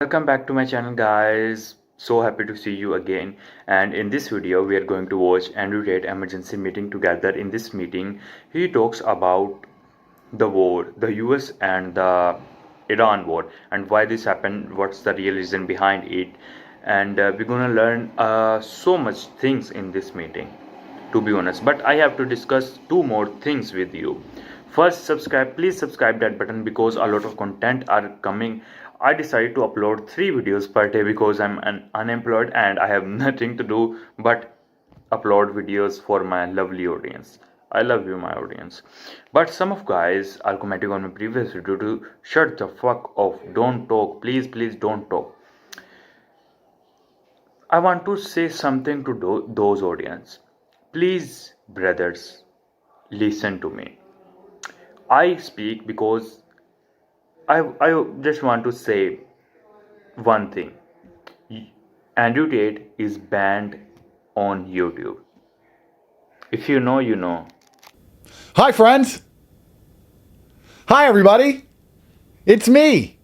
Welcome back to my channel, guys. So happy to see you again. And in this video we are going to watch Andrew Tate emergency meeting together. In this meeting he talks about the war, the US and the Iran war, and why this happened, what's the real reason behind it. And we're gonna learn so much things in this meeting, to be honest. But I have to discuss two more things with you. First, subscribe, please subscribe that button, because a lot of content are coming. I decided to upload 3 videos per day because I'm unemployed and I have nothing to do but upload videos for my lovely audience. I love you, my audience. But some of guys are commenting on my previous video to shut the fuck off, don't talk, please, please don't talk. I want to say something to those audience. Please, brothers, listen to me. I speak because I just want to say one thing. Andrew Tate is banned on YouTube. If you know, you know. Hi, friends. Hi, everybody. It's me,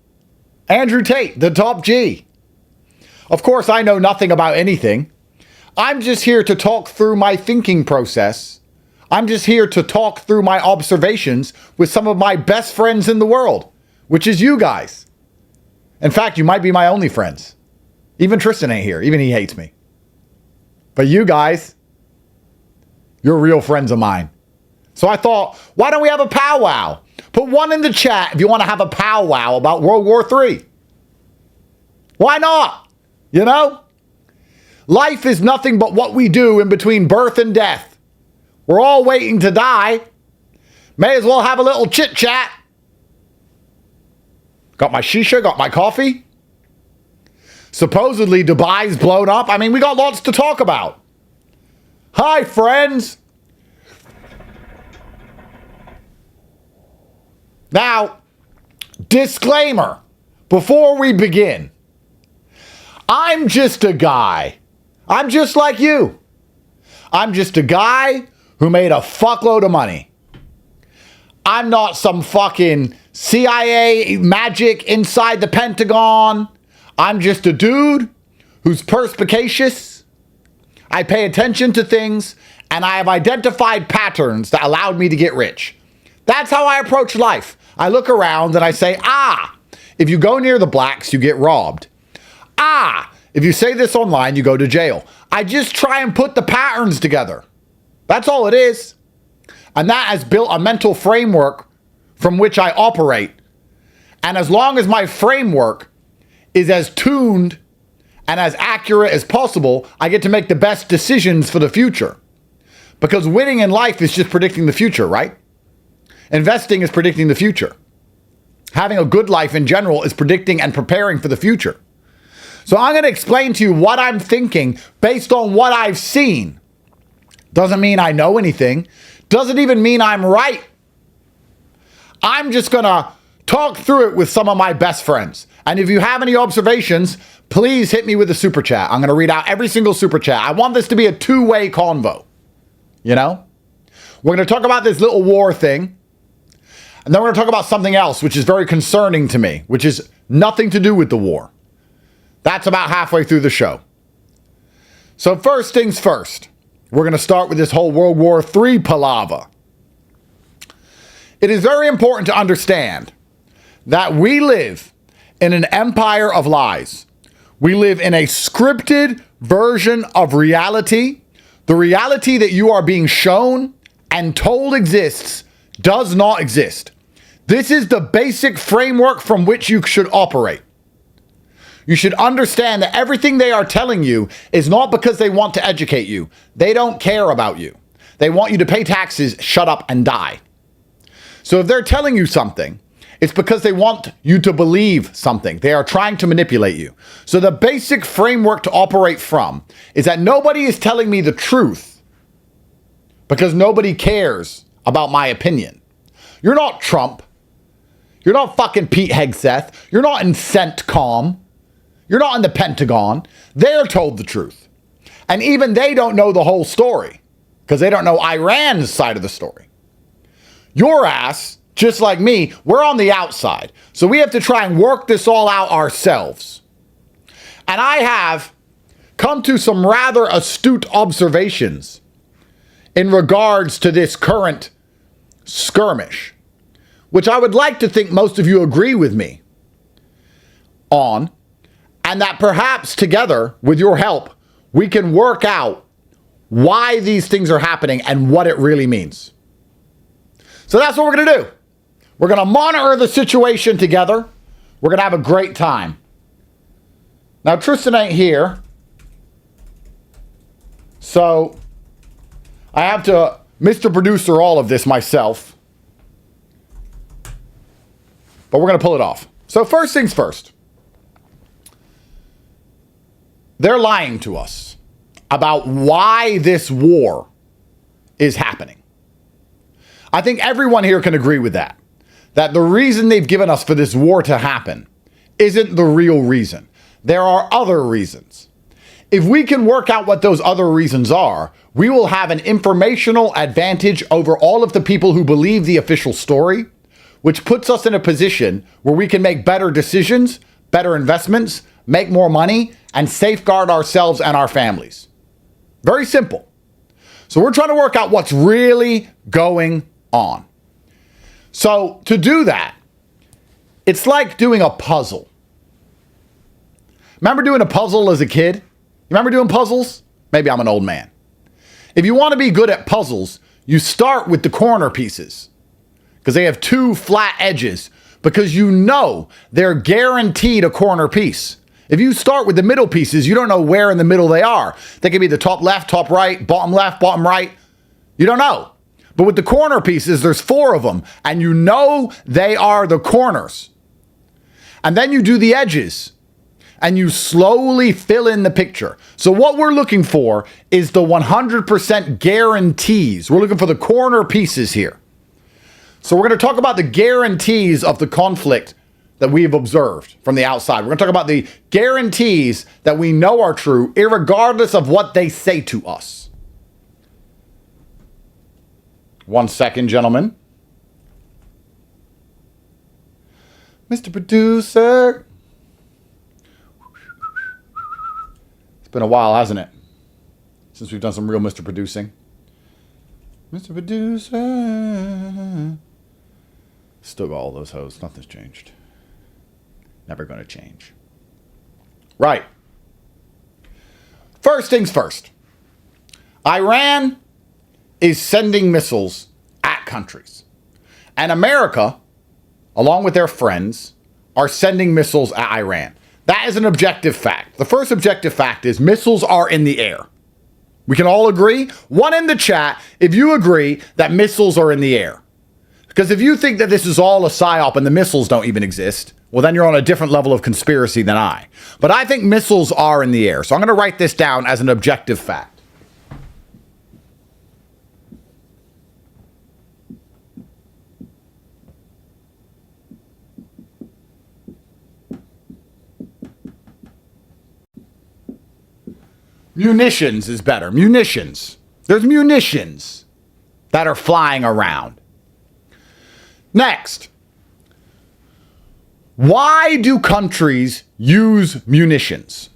Andrew Tate, the top G. Of course, I know nothing about anything. I'm just here to talk through my thinking process. I'm just here to talk through my observations with some of my best friends in the world, which is you guys. In fact, you might be my only friends. Even Tristan ain't here. Even he hates me. But you guys, you're real friends of mine. So I thought, why don't we have a powwow? Put one in the chat if you want to have a powwow about World War III. Why not? You know? Life is nothing but what we do in between birth and death. We're all waiting to die. May as well have a little chit chat. Got my shisha, got my coffee. Supposedly Dubai's blown up. I mean, we got lots to talk about. Hi, friends. Now, disclaimer before we begin. I'm just a guy. I'm just like you. I'm just a guy who made a fuckload of money. I'm not some fucking CIA magic inside the Pentagon. I'm just a dude who's perspicacious. I pay attention to things, and I have identified patterns that allowed me to get rich. That's how I approach life. I look around and I say, if you go near the blacks, you get robbed. If you say this online, you go to jail. I just try and put the patterns together. That's all it is. And that has built a mental framework from which I operate. And as long as my framework is as tuned and as accurate as possible, I get to make the best decisions for the future. Because winning in life is just predicting the future, right? Investing is predicting the future. Having a good life in general is predicting and preparing for the future. So I'm going to explain to you what I'm thinking based on what I've seen. Doesn't mean I know anything. Doesn't even mean I'm right. I'm just going to talk through it with some of my best friends. And if you have any observations, please hit me with a super chat. I'm going to read out every single super chat. I want this to be a two-way convo. You know? We're going to talk about this little war thing. And then we're going to talk about something else, which is very concerning to me, which is nothing to do with the war. That's about halfway through the show. So first things first. We're going to start with this whole World War III palaver. It is very important to understand that we live in an empire of lies. We live in a scripted version of reality. The reality that you are being shown and told exists does not exist. This is the basic framework from which you should operate. You should understand that everything they are telling you is not because they want to educate you. They don't care about you. They want you to pay taxes, shut up, and die. So if they're telling you something, it's because they want you to believe something. They are trying to manipulate you. So the basic framework to operate from is that nobody is telling me the truth because nobody cares about my opinion. You're not Trump. You're not fucking Pete Hegseth. You're not in CENTCOM. You're not in the Pentagon. They're told the truth. And even they don't know the whole story because they don't know Iran's side of the story. Your ass just like me, we're on the outside. So we have to try and work this all out ourselves. And I have come to some rather astute observations in regards to this current skirmish, which I would like to think most of you agree with me on, and that perhaps together, with your help, we can work out why these things are happening and what it really means. So that's what we're going to do. We're going to monitor the situation together. We're going to have a great time. Now, Tristan ain't here, so I have to Mr. Producer all of this myself. But we're going to pull it off. So first things first. They're lying to us about why this war is happening. I think everyone here can agree with that. That the reason they've given us for this war to happen isn't the real reason. There are other reasons. If we can work out what those other reasons are, we will have an informational advantage over all of the people who believe the official story, which puts us in a position where we can make better decisions, better investments, make more money, and safeguard ourselves and our families. Very simple. So we're trying to work out what's really going on. So to do that, it's like doing a puzzle. Remember doing a puzzle as a kid? You remember doing puzzles? Maybe I'm an old man. If you want to be good at puzzles, you start with the corner pieces because they have two flat edges because you know they're guaranteed a corner piece. If you start with the middle pieces, you don't know where in the middle they are. They could be the top left, top right, bottom left, bottom right. You don't know. But with the corner pieces, there's 4 of them, and you know they are the corners. And then you do the edges, and you slowly fill in the picture. So what we're looking for is the 100% guarantees. We're looking for the corner pieces here. So we're going to talk about the guarantees of the conflict that we've observed from the outside. We're going to talk about the guarantees that we know are true, irregardless of what they say to us. 1 second, gentlemen. Mr. Producer. It's been a while, hasn't it? Since we've done some real Mr. Producing. Mr. Producer. Still got all those hoes. Nothing's changed. Never going to change. Right. First things first. Iran is sending missiles at countries. And America, along with their friends, are sending missiles at Iran. That is an objective fact. The first objective fact is missiles are in the air. We can all agree? 1 in the chat if you agree that missiles are in the air. Because if you think that this is all a psyop and the missiles don't even exist, well, then you're on a different level of conspiracy than I. But I think missiles are in the air. So I'm going to write this down as an objective fact. Munitions is better. Munitions. There's munitions that are flying around. Next. Why do countries use munitions?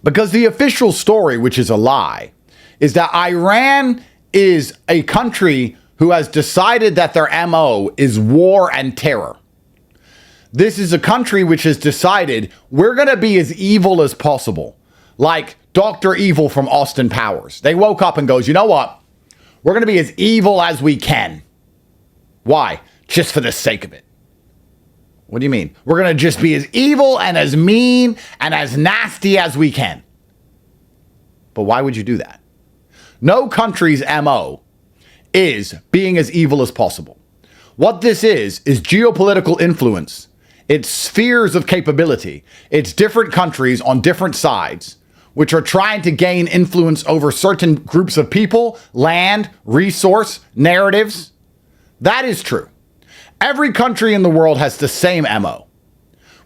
Because the official story, which is a lie, is that Iran is a country who has decided that their MO is war and terror. This is a country which has decided we're going to be as evil as possible. Like Dr. Evil from Austin Powers. They woke up and goes, you know what? We're going to be as evil as we can. Why? Just for the sake of it. What do you mean? We're going to just be as evil and as mean and as nasty as we can. But why would you do that? No country's MO is being as evil as possible. What this is geopolitical influence. It's spheres of capability. It's different countries on different sides which are trying to gain influence over certain groups of people, land, resource, narratives. That is true. Every country in the world has the same MO,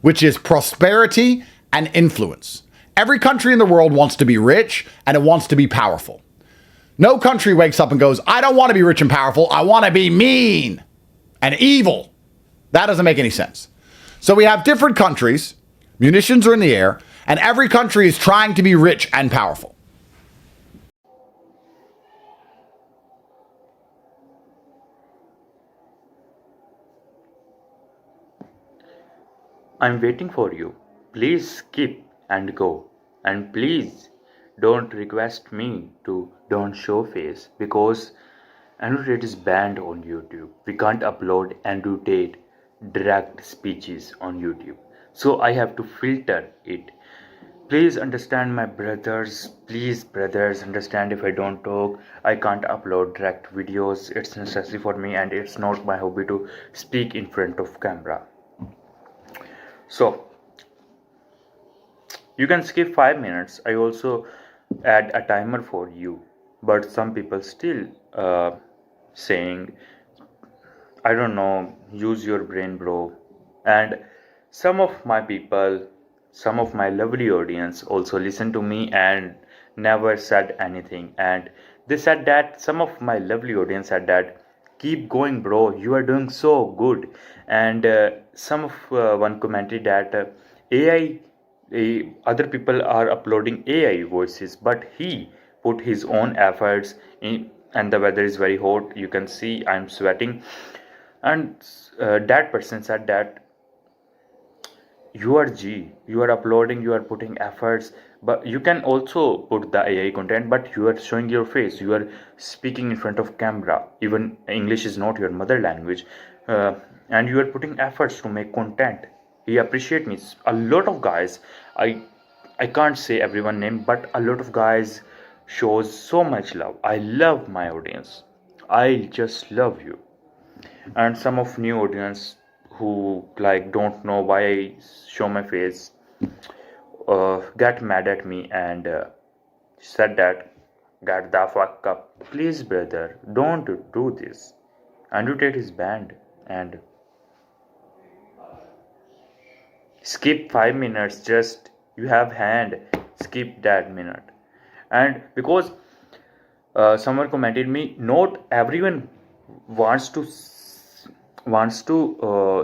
which is prosperity and influence. Every country in the world wants to be rich and it wants to be powerful. No country wakes up and goes, I don't want to be rich and powerful. I want to be mean and evil. That doesn't make any sense. So we have different countries. Munitions are in the air. And every country is trying to be rich and powerful. I'm waiting for you. Please skip and go. And please don't request me to don't show face because annotate is banned on YouTube. We can't upload annotate direct speeches on YouTube. So I have to filter it. Please understand my brothers. Please brothers understand if I don't talk. I can't upload direct videos. It's necessary for me and it's not my hobby to speak in front of camera. So you can skip 5 minutes. I also add a timer for you. But some people still saying, I don't know, use your brain, bro. And some of my people, some of my lovely audience also listen to me and never said anything. And they said that some of my lovely audience said that, keep going, bro. You are doing so good. And some of one commented that AI, other people are uploading AI voices, but he put his own efforts in. And the weather is very hot. You can see I'm sweating and that person said that you are you are uploading, you are putting efforts, but you can also put the AI content, but you are showing your face, you are speaking in front of camera, even English is not your mother language, and you are putting efforts to make content. He appreciate me. A lot of guys, I can't say everyone name, but a lot of guys shows so much love. I love my audience. I just love you. And some of new audience who like don't know why I show my face get mad at me and said that get the fuck up, please brother, don't do this. Annotate is banned and skip 5 minutes, just you have hand, skip that minute. And because someone commented me, not everyone wants to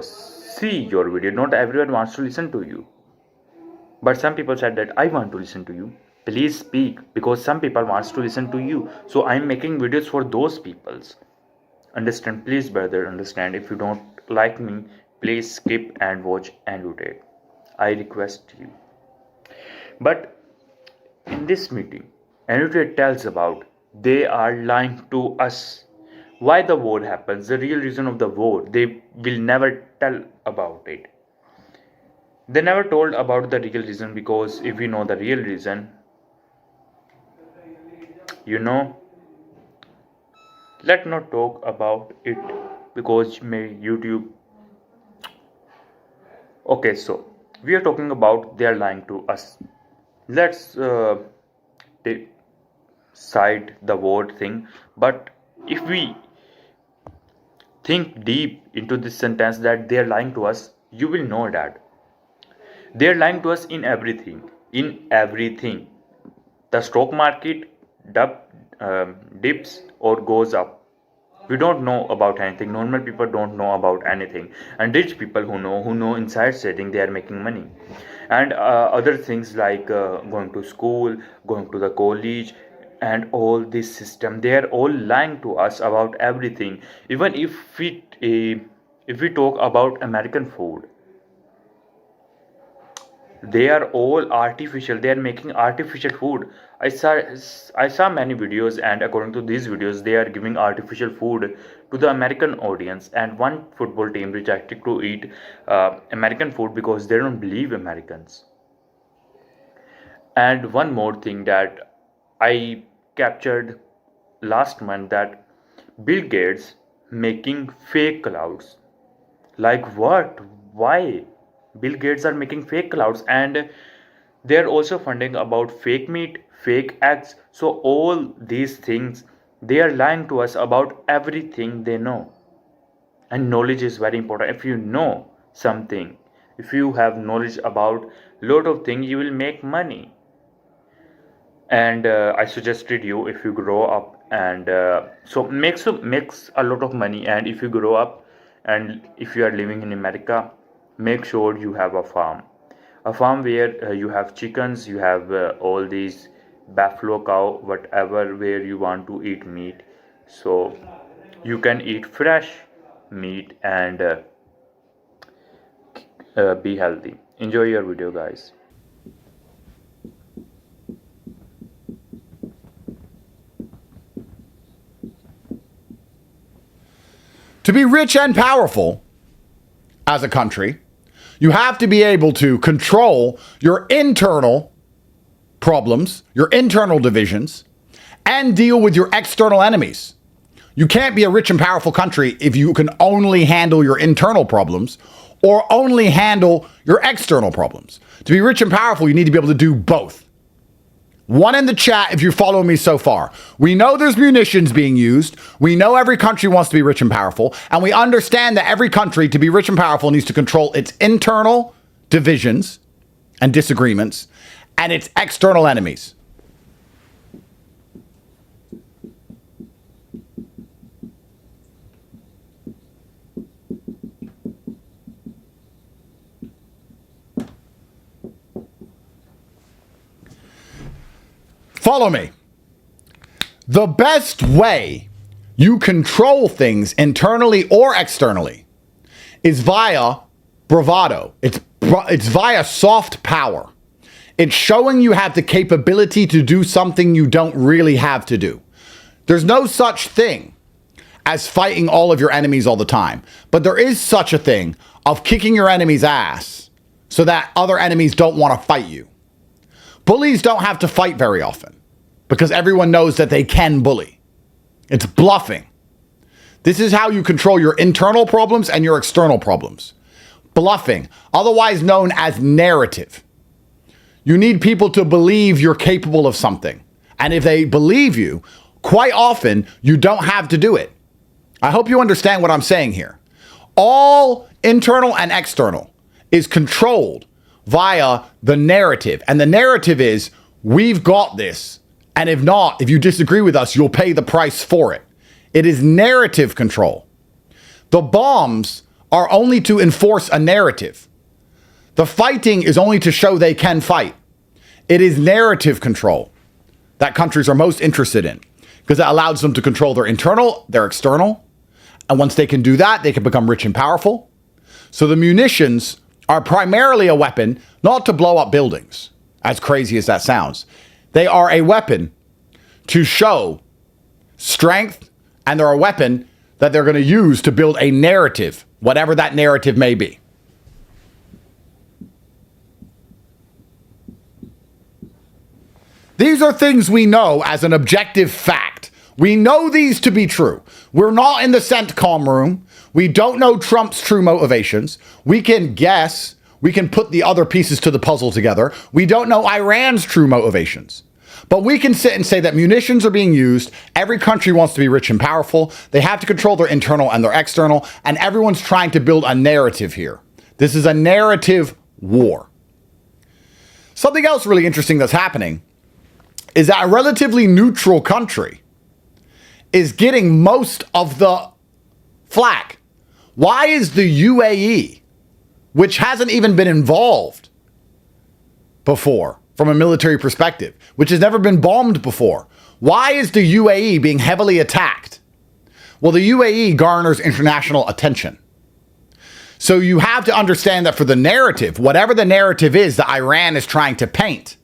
see your video, not everyone wants to listen to you, but some people said that I want to listen to you, please speak, because some people wants to listen to you, so I'm making videos for those peoples. Understand, please brother, understand. If you don't like me, please skip and watch and rotate, I request you. But in this meeting, Annotate tells about they are lying to us. Why the war happens, the real reason of the war, they will never tell about it. They never told about the real reason, because if we know the real reason, you know, let not talk about it because may YouTube. Okay, so we are talking about they are lying to us. Let's side the word thing, but if we think deep into this sentence that they are lying to us, you will know that they are lying to us in everything. In everything, the stock market dips or goes up, we don't know about anything. Normal people don't know about anything, and rich people who know inside trading, they are making money. And other things like going to school, going to the college, and all this system, they are all lying to us about everything. Even if we talk about American food, they are all artificial, they are making artificial food. I saw many videos, and according to these videos, they are giving artificial food to the American audience, and one football team rejected to eat American food because they don't believe Americans. And one more thing that I captured last month, that Bill Gates making fake clouds. Like what? Why? Bill Gates are making fake clouds, and they're also funding about fake meat, fake eggs. So all these things, they are lying to us about everything they know. And knowledge is very important. If you know something, if you have knowledge about lot of things, you will make money. And I suggested you, if you grow up and so makes a lot of money, and if you grow up and if you are living in America, make sure you have a farm. A farm where you have chickens, you have all these buffalo cow, whatever, where you want to eat meat. So you can eat fresh meat and be healthy. Enjoy your video, guys. To be rich and powerful as a country, you have to be able to control your internal problems, your internal divisions, and deal with your external enemies. You can't be a rich and powerful country if you can only handle your internal problems or only handle your external problems. To be rich and powerful, you need to be able to do both. One in the chat if you're following me so far. We know there's munitions being used. We know every country wants to be rich and powerful. And we understand that every country, to be rich and powerful, needs to control its internal divisions and disagreements and its external enemies. Follow me. The best way you control things internally or externally is via bravado. It's via soft power. It's showing you have the capability to do something you don't really have to do. There's no such thing as fighting all of your enemies all the time, but there is such a thing of kicking your enemy's ass so that other enemies don't want to fight you. Bullies don't have to fight very often because everyone knows that they can bully. It's bluffing. This is how you control your internal problems and your external problems. Bluffing, otherwise known as narrative. You need people to believe you're capable of something. And if they believe you, quite often you don't have to do it. I hope you understand what I'm saying here. All internal and external is controlled via the narrative. And the narrative is, we've got this. And if not, if you disagree with us, you'll pay the price for it. It is narrative control. The bombs are only to enforce a narrative. The fighting is only to show they can fight. It is narrative control that countries are most interested in because it allows them to control their internal, their external. And once they can do that, they can become rich and powerful. So the munitions are primarily a weapon, not to blow up buildings, as crazy as that sounds. They are a weapon to show strength, and they're a weapon that they're going to use to build a narrative, whatever that narrative may be. These are things we know as an objective fact. We know these to be true. We're not in the CENTCOM room. We don't know Trump's true motivations. We can guess. We can put the other pieces to the puzzle together. We don't know Iran's true motivations. But we can sit and say that munitions are being used. Every country wants to be rich and powerful. They have to control their internal and their external. And everyone's trying to build a narrative here. This is a narrative war. Something else really interesting that's happening is that a relatively neutral country is getting most of the flack. Why is the UAE, which hasn't even been involved before from a military perspective, which has never been bombed before, why is the UAE being heavily attacked? Well, the UAE garners international attention. So you have to understand that for the narrative, whatever the narrative is that Iran is trying to paint,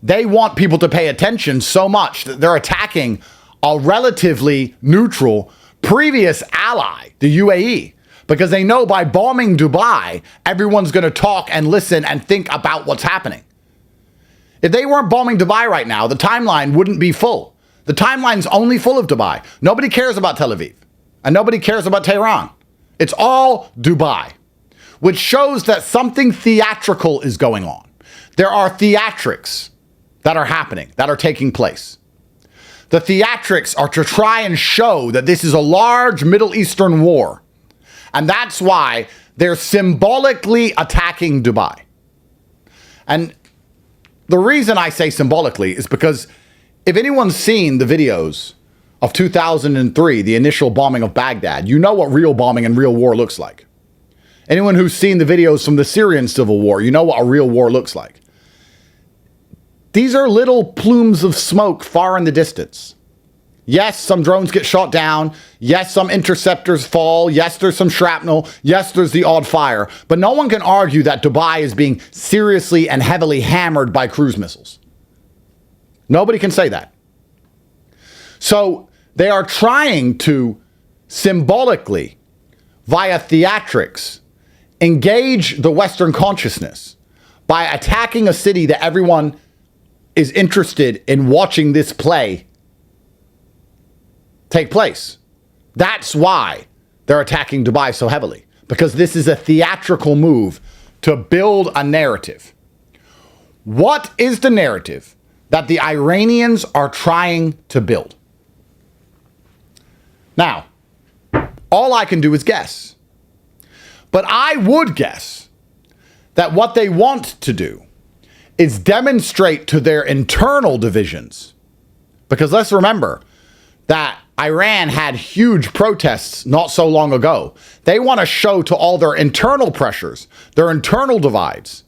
they want people to pay attention so much that they're attacking a relatively neutral previous ally, the UAE, because they know by bombing Dubai, everyone's going to talk and listen and think about what's happening. If they weren't bombing Dubai right now, the timeline wouldn't be full. The timeline's only full of Dubai. Nobody cares about Tel Aviv, and nobody cares about Tehran. It's all Dubai, which shows that something theatrical is going on. There are theatrics that are happening, that are taking place. The theatrics are to try and show that this is a large Middle Eastern war. And that's why they're symbolically attacking Dubai. And the reason I say symbolically is because if anyone's seen the videos of 2003, the initial bombing of Baghdad, you know what real bombing and real war looks like. Anyone who's seen the videos from the Syrian civil war, you know what a real war looks like. These are little plumes of smoke far in the distance. Yes, some drones get shot down. Yes, some interceptors fall. Yes, there's some shrapnel. Yes, there's the odd fire. But no one can argue that Dubai is being seriously and heavily hammered by cruise missiles. Nobody can say that. So they are trying to symbolically, via theatrics, engage the Western consciousness by attacking a city that everyone is interested in watching this play take place. That's why they're attacking Dubai so heavily, because this is a theatrical move to build a narrative. What is the narrative that the Iranians are trying to build? Now, all I can do is guess. But I would guess that what they want to do is demonstrate to their internal divisions. Because let's remember that Iran had huge protests not so long ago. They want to show to all their internal pressures, their internal divides,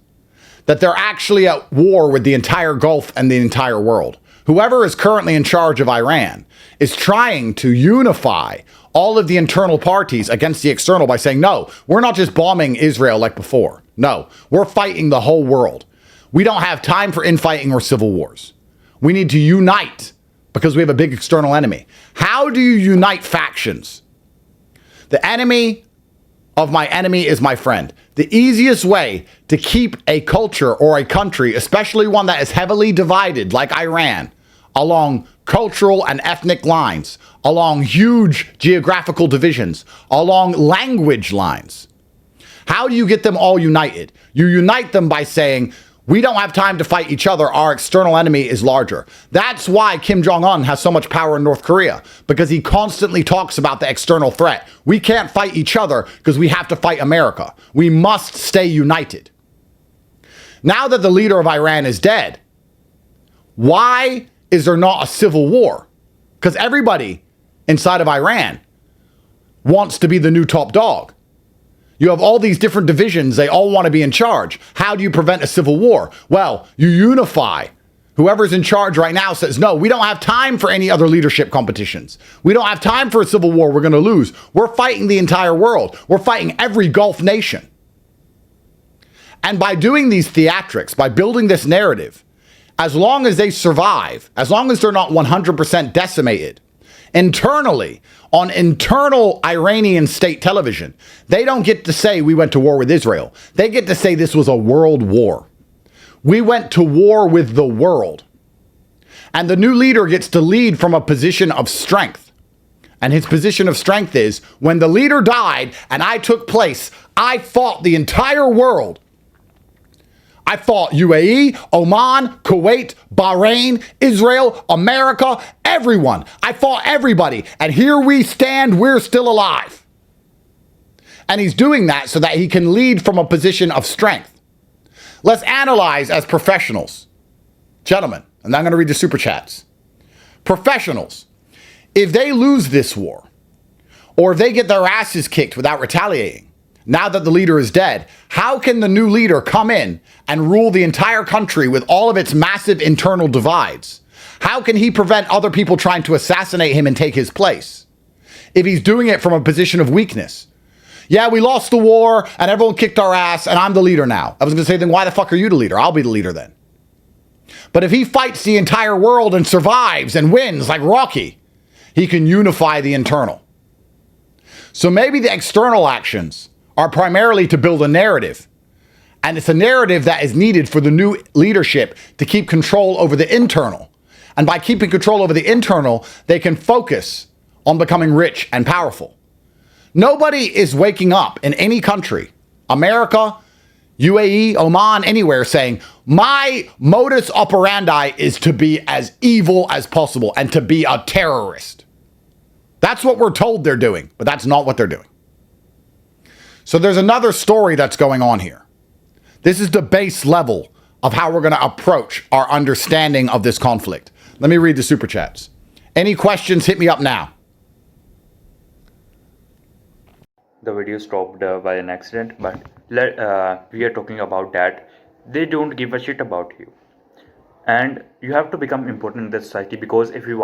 that they're actually at war with the entire Gulf and the entire world. Whoever is currently in charge of Iran is trying to unify all of the internal parties against the external by saying, no, we're not just bombing Israel like before. No, we're fighting the whole world. We don't have time for infighting or civil wars. We need to unite because we have a big external enemy. How do you unite factions? The enemy of my enemy is my friend. The easiest way to keep a culture or a country, especially one that is heavily divided like Iran, along cultural and ethnic lines, along huge geographical divisions, along language lines. How do you get them all united? You unite them by saying, we don't have time to fight each other. Our external enemy is larger. That's why Kim Jong-un has so much power in North Korea, because he constantly talks about the external threat. We can't fight each other because we have to fight America. We must stay united. Now that the leader of Iran is dead, why is there not a civil war? Because everybody inside of Iran wants to be the new top dog. You have all these different divisions. They all want to be in charge. How do you prevent a civil war? Well, you unify. Whoever's in charge right now says, no, we don't have time for any other leadership competitions. We don't have time for a civil war. We're going to lose. We're fighting the entire world. We're fighting every Gulf nation. And by doing these theatrics, by building this narrative, as long as they survive, as long as they're not 100% decimated, internally, on internal Iranian state television, they don't get to say we went to war with Israel. They get to say this was a world war. We went to war with the world. And the new leader gets to lead from a position of strength. And his position of strength is, when the leader died and I took place, I fought the entire world. I fought UAE, Oman, Kuwait, Bahrain, Israel, America, everyone. I fought everybody. And here we stand, we're still alive. And he's doing that so that he can lead from a position of strength. Let's analyze as professionals. Gentlemen, and I'm going to read the super chats. Professionals, if they lose this war, or if they get their asses kicked without retaliating, now that the leader is dead, how can the new leader come in and rule the entire country with all of its massive internal divides? How can he prevent other people trying to assassinate him and take his place if he's doing it from a position of weakness? Yeah, we lost the war and everyone kicked our ass and I'm the leader now. I was going to say, then why the fuck are you the leader? I'll be the leader then. But if he fights the entire world and survives and wins like Rocky, he can unify the internal. So maybe the external actions are primarily to build a narrative. And it's a narrative that is needed for the new leadership to keep control over the internal. And by keeping control over the internal, they can focus on becoming rich and powerful. Nobody is waking up in any country, America, UAE, Oman, anywhere, saying, my modus operandi is to be as evil as possible and to be a terrorist. That's what we're told they're doing, but that's not what they're doing. So there's another story that's going on here. This is the base level of how we're going to approach our understanding of this conflict. Let me read the super chats. Any questions, hit me up now. the video stopped by an accident, but we are talking about that. They don't give a shit about you, and you have to become important in the society, because if you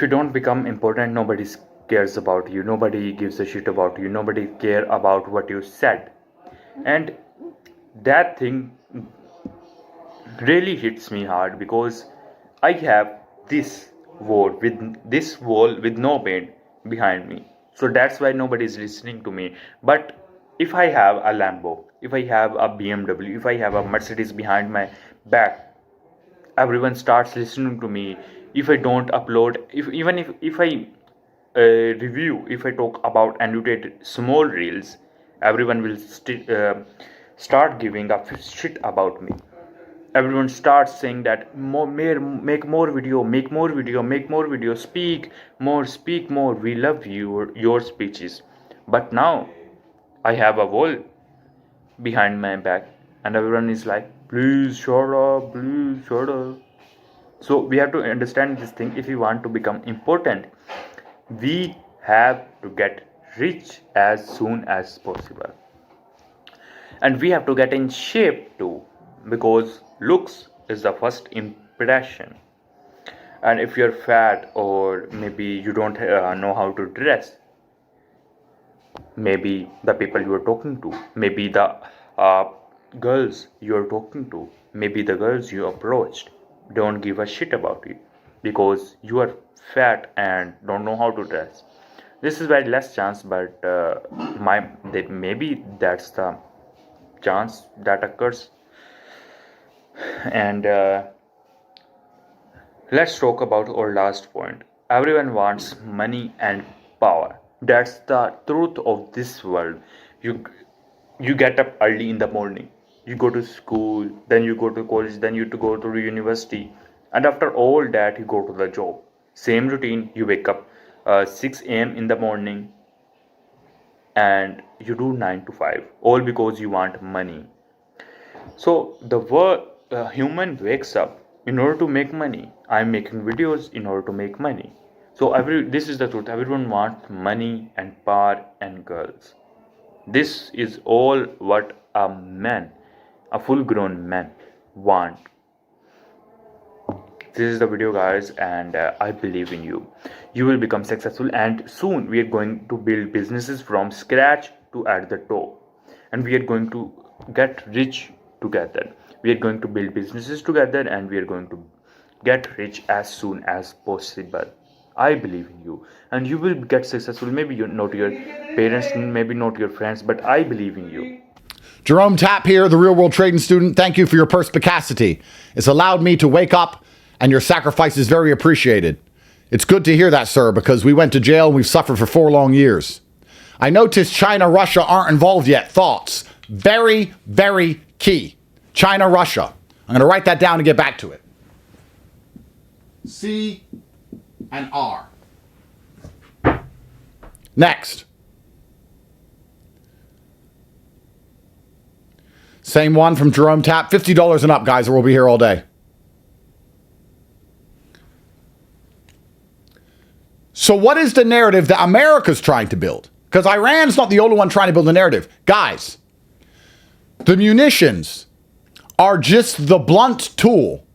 don't become important, nobody cares about you, nobody gives a shit about you, nobody care about what you said. And that thing really hits me hard, because I have this wall with no paint behind me. So that's why nobody is listening to me. But if I have a Lambo, if I have a BMW, if I have a Mercedes behind my back, everyone starts listening to me. If I don't upload, if I review, if I talk about annotated small reels, everyone will start giving a shit about me. Everyone starts saying that make more video, make more video, make more video, speak more, we love your speeches. But now I have a wall behind my back, and everyone is like, please shut up, please shut up. So we have to understand this thing. If we want to become important, we have to get rich as soon as possible, and we have to get in shape too, because looks is the first impression. And if you're fat, or maybe you don't know how to dress, maybe the people you are talking to, maybe the uh, girls you are talking to, maybe the girls you approached don't give a shit about you, because you are fat and don't know how to dress. This is very less chance, but maybe that's the chance that occurs. And let's talk about our last point. Everyone wants money and power. That's the truth of this world. You get up early in the morning. You go to school, then you go to college, then you to go to university, and after all that you go to the job. Same routine. You wake up 6 a.m. in the morning, and you do 9 to 5, all because you want money. So the human wakes up in order to make money. I'm making videos in order to make money. So this is the truth. Everyone wants money and power and girls. This is all what a full-grown man, want. This is the video, guys, and I believe in you. You will become successful, and soon we are going to build businesses from scratch to at the top, and we are going to get rich together. We are going to build businesses together, and we are going to get rich as soon as possible. I believe in you, and you will get successful. Maybe you're not your parents, maybe not your friends, but I believe in you. Jerome Tapp here, the real world trading student. Thank you for your perspicacity. It's allowed me to wake up, and your sacrifice is very appreciated. It's good to hear that, sir, because we went to jail and we've suffered for 4 long years. I noticed China, Russia aren't involved yet. Thoughts? Very, very key. China, Russia. I'm going to write that down and get back to it. C and R. Next. Same one from Jerome Tapp. $50 and up, guys, or we'll be here all day. So what is the narrative that America's trying to build? Because Iran's not the only one trying to build a narrative. Guys, the munitions are just the blunt tool,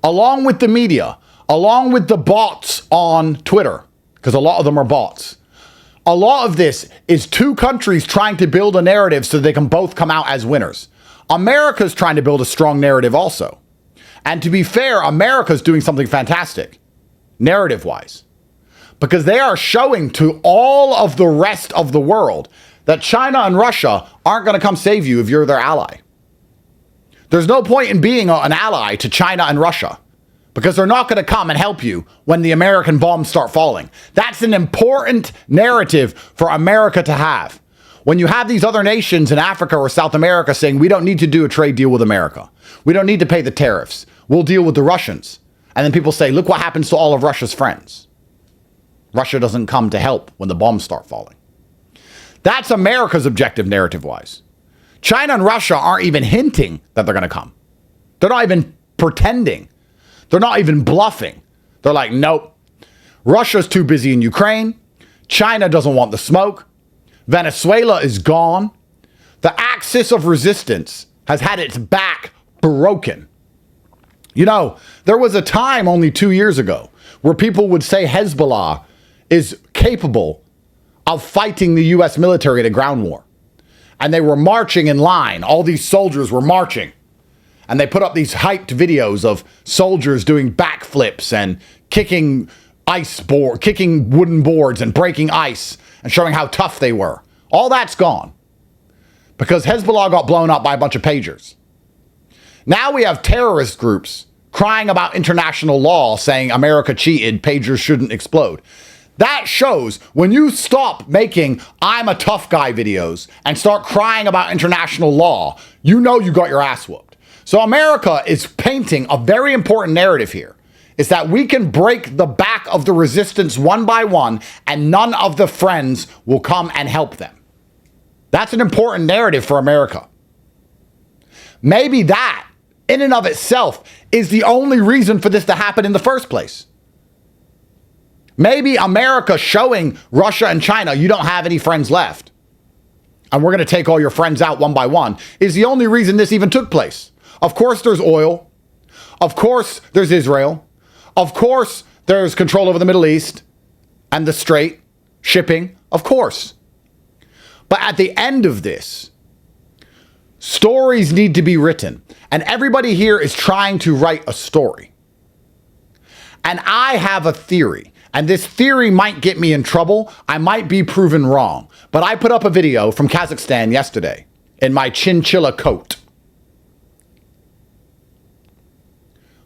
along with the media, along with the bots on Twitter, because a lot of them are bots. A lot of this is 2 countries trying to build a narrative so they can both come out as winners. America's trying to build a strong narrative also. And to be fair, America's doing something fantastic, narrative-wise, because they are showing to all of the rest of the world that China and Russia aren't going to come save you if you're their ally. There's no point in being an ally to China and Russia, because they're not going to come and help you when the American bombs start falling. That's an important narrative for America to have. When you have these other nations in Africa or South America saying, we don't need to do a trade deal with America. We don't need to pay the tariffs. We'll deal with the Russians. And then people say, look what happens to all of Russia's friends. Russia doesn't come to help when the bombs start falling. That's America's objective narrative-wise. China and Russia aren't even hinting that they're going to come. They're not even pretending. They're not even bluffing. They're like, nope. Russia's too busy in Ukraine. China doesn't want the smoke. Venezuela is gone. The axis of resistance has had its back broken. You know, there was a time only 2 years ago where people would say Hezbollah is capable of fighting the U.S. military in a ground war. And they were marching in line. All these soldiers were marching. And they put up these hyped videos of soldiers doing backflips and kicking wooden boards and breaking ice and showing how tough they were. All that's gone because Hezbollah got blown up by a bunch of pagers. Now we have terrorist groups crying about international law, saying America cheated, pagers shouldn't explode. That shows when you stop making I'm a tough guy videos and start crying about international law, you know you got your ass whooped. So America is painting a very important narrative here. Is that we can break the back of the resistance one by one and none of the friends will come and help them. That's an important narrative for America. Maybe that, in and of itself, is the only reason for this to happen in the first place. Maybe America showing Russia and China, you don't have any friends left, and we're going to take all your friends out one by one, is the only reason this even took place. Of course there's oil. Of course there's Israel. Of course there's control over the Middle East and the Strait, shipping, of course. But at the end of this, stories need to be written. And everybody here is trying to write a story. And I have a theory. And this theory might get me in trouble. I might be proven wrong. But I put up a video from Kazakhstan yesterday in my chinchilla coat.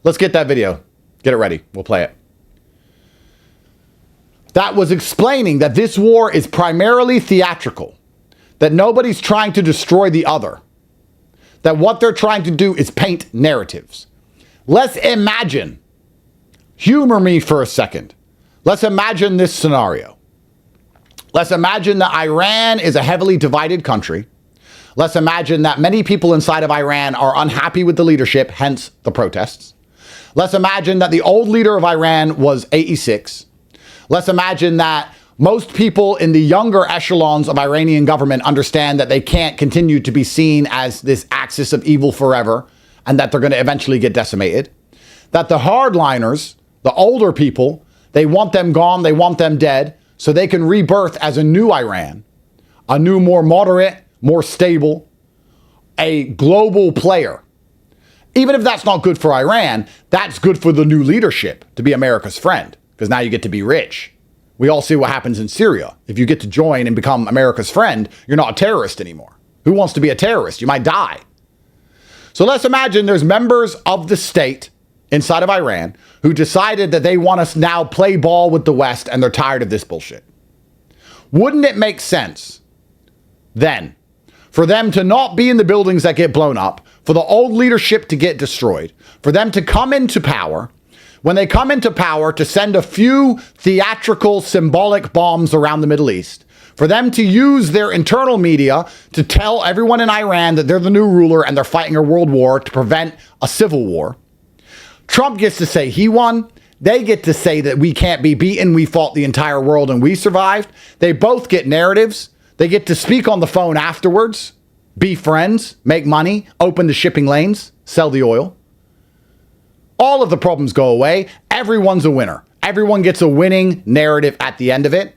Let's get that video. Get it ready. We'll play it. That was explaining that this war is primarily theatrical. That nobody's trying to destroy the other. That what they're trying to do is paint narratives. Let's imagine. Humor me for a second. Let's imagine this scenario. Let's imagine that Iran is a heavily divided country. Let's imagine that many people inside of Iran are unhappy with the leadership, hence the protests. Let's imagine that the old leader of Iran was 86. Let's imagine that most people in the younger echelons of Iranian government understand that they can't continue to be seen as this axis of evil forever and that they're going to eventually get decimated. That the hardliners, the older people, they want them gone, they want them dead, so they can rebirth as a new Iran, a new, more moderate, more stable, a global player. Even if that's not good for Iran, that's good for the new leadership to be America's friend, because now you get to be rich. We all see what happens in Syria. If you get to join and become America's friend, you're not a terrorist anymore. Who wants to be a terrorist? You might die. So let's imagine there's members of the state inside of Iran who decided that they want to now play ball with the West and they're tired of this bullshit. Wouldn't it make sense then for them to not be in the buildings that get blown up, for the old leadership to get destroyed, for them to come into power, when they come into power, to send a few theatrical, symbolic bombs around the Middle East, for them to use their internal media to tell everyone in Iran that they're the new ruler and they're fighting a world war to prevent a civil war. Trump gets to say he won. They get to say that we can't be beaten. We fought the entire world and we survived. They both get narratives. They get to speak on the phone afterwards, be friends, make money, open the shipping lanes, sell the oil. All of the problems go away. Everyone's a winner. Everyone gets a winning narrative at the end of it.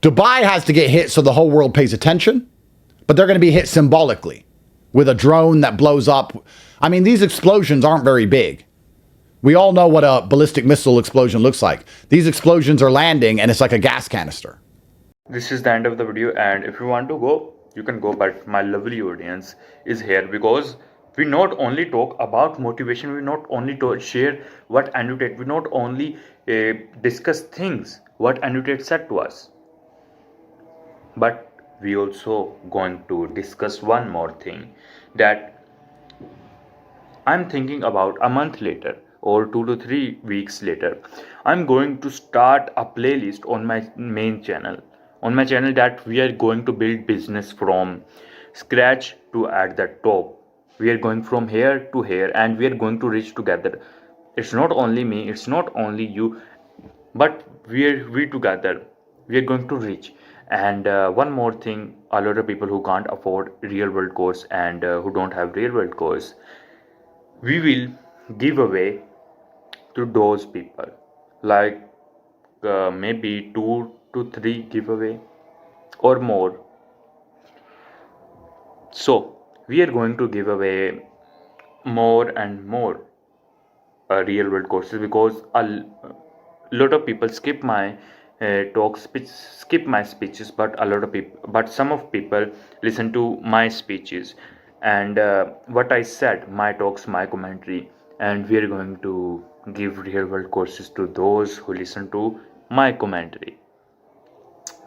Dubai has to get hit so the whole world pays attention, but they're going to be hit symbolically with a drone that blows up. I mean, these explosions aren't very big. We all know what a ballistic missile explosion looks like. These explosions are landing and it's like a gas canister. This is the end of the video, and if you want to go, you can go, but my lovely audience is here because we not only talk about motivation, we not only share what annotate, we not only discuss things what annotate said to us, but we also going to discuss one more thing that I'm thinking about a month later or 2 to 3 weeks later. I'm going to start a playlist on my main channel. On my channel that we are going to build business from scratch to at the top. We are going from here to here and we are going to reach together. It's not only me, it's not only you, but we together. we are going to reach. And one more thing, a lot of people who can't afford real world course and who don't have real world course, we will give away to those people, like maybe 2 to 3 giveaway or more. So we are going to give away more and more real world courses, because lot of people skip my talks, skip my speeches, but a lot of people, but some of people listen to my speeches and what I said, my talks, my commentary. And we are going to give real world courses to those who listen to my commentary,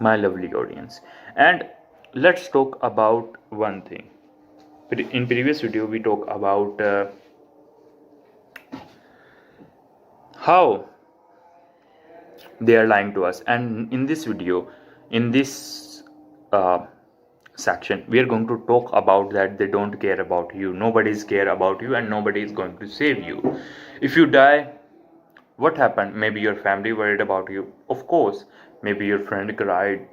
my lovely audience. And let's talk about one thing. In previous video we talk about how they are lying to us, and in this video, in this uh, section, we are going to talk about that they don't care about you, nobody's care about you, and nobody is going to save you. If you die, what happened? Maybe your family worried about you, of course. Maybe your friend cried,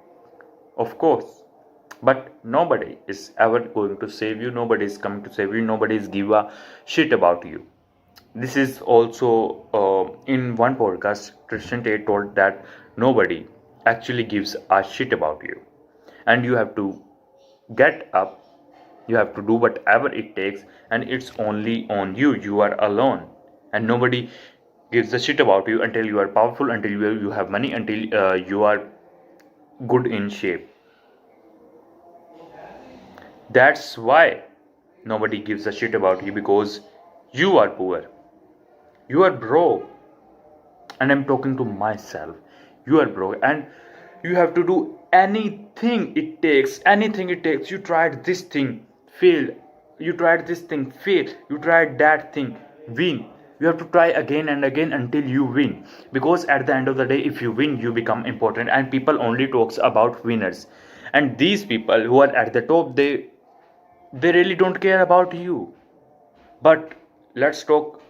of course. But nobody is ever going to save you, nobody is coming to save you, nobody is give a shit about you. This is also in one podcast, Christian Tate told that nobody actually gives a shit about you, and you have to get up, you have to do whatever it takes, and it's only on you. You are alone, and nobody gives a shit about you until you are powerful, until you have money, until you are good in shape. That's why nobody gives a shit about you, because you are poor, you are broke. And I'm talking to myself. You are broke, and you have to do anything it takes, anything it takes. You tried this thing, failed. You tried this thing, failed. You tried that thing, win. You have to try again and again until you win, because at the end of the day, if you win, you become important, and people only talks about winners. And these people who are at the top, they really don't care about you. But let's talk